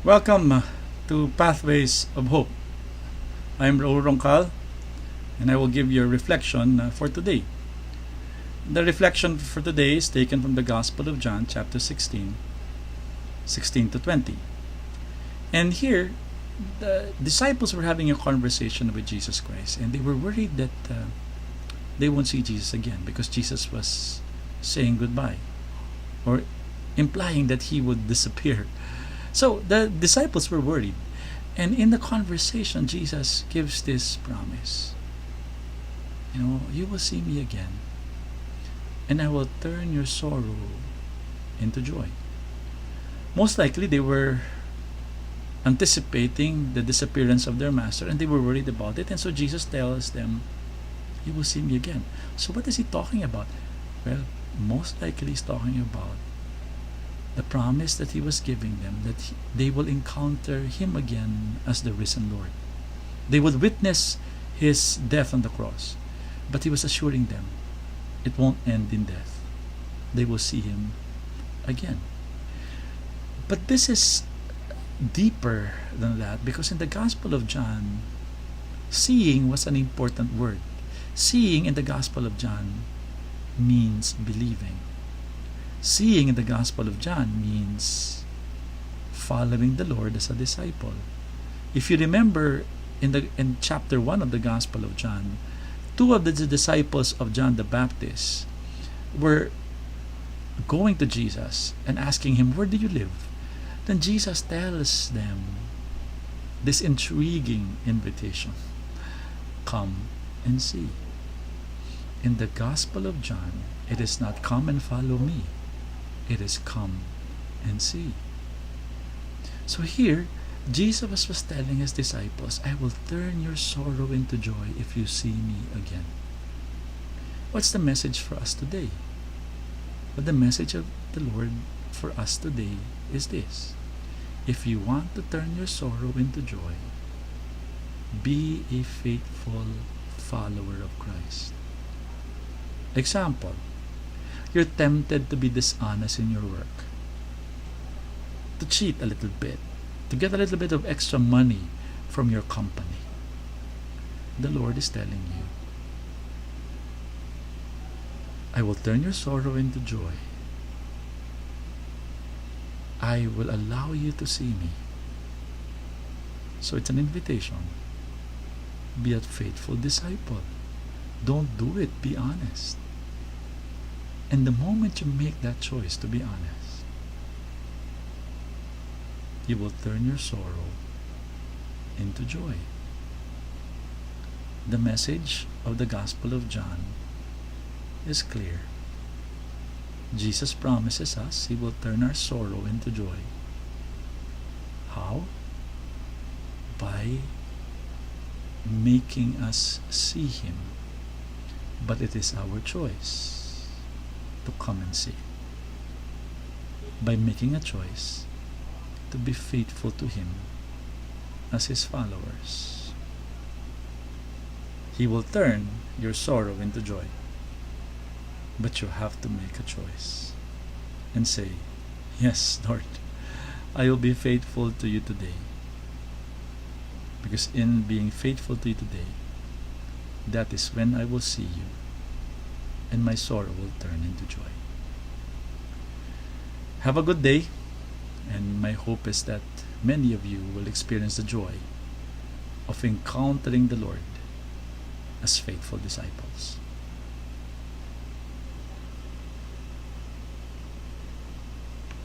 Welcome to Pathways of Hope. I'm Raul Roncal, and I will give you a reflection for today. The reflection for today is taken from the Gospel of John, chapter 16, 16 to 20. And here, the disciples were having a conversation with Jesus Christ, and they were worried that they won't see Jesus again because Jesus was saying goodbye or implying that he would disappear. So the disciples were worried. And in the conversation, Jesus gives this promise. You will see me again, and I will turn your sorrow into joy. Most likely, they were anticipating the disappearance of their master, and they were worried about it. And so Jesus tells them, you will see me again. So what is he talking about? Well, most likely he's talking about the promise that he was giving them, that they will encounter him again as the risen Lord. They would witness his death on the cross, but he was assuring them it won't end in death. They will see him again. But this is deeper than that, because in the Gospel of John, seeing was an important word. Seeing in the Gospel of John means believing. Seeing in the Gospel of John means following the Lord as a disciple. If you remember in chapter 1 of the Gospel of John, two of the disciples of John the Baptist were going to Jesus and asking him, where do you live? Then Jesus tells them this intriguing invitation, come and see. In the Gospel of John, it is not come and follow me. It is come and see. So here, Jesus was telling his disciples, I will turn your sorrow into joy if you see me again. What's the message for us today? Well, the message of the Lord for us today is this. If you want to turn your sorrow into joy, be a faithful follower of Christ. Example, you're tempted to be dishonest in your work, to cheat a little bit, to get a little bit of extra money from your company. The Lord is telling you, I will turn your sorrow into joy. I will allow you to see me. So it's an invitation. Be a faithful disciple. Don't do it, be honest. And the moment you make that choice to be honest, you will turn your sorrow into joy. The message of the Gospel of John is clear. Jesus promises us he will turn our sorrow into joy. How? By making us see him. But it is our choice to come and see. By making a choice to be faithful to him as his followers. He will turn your sorrow into joy. But you have to make a choice and say, yes, Lord, I will be faithful to you today. Because in being faithful to you today, that is when I will see you, and my sorrow will turn into joy. Have a good day, and my hope is that many of you will experience the joy of encountering the Lord as faithful disciples.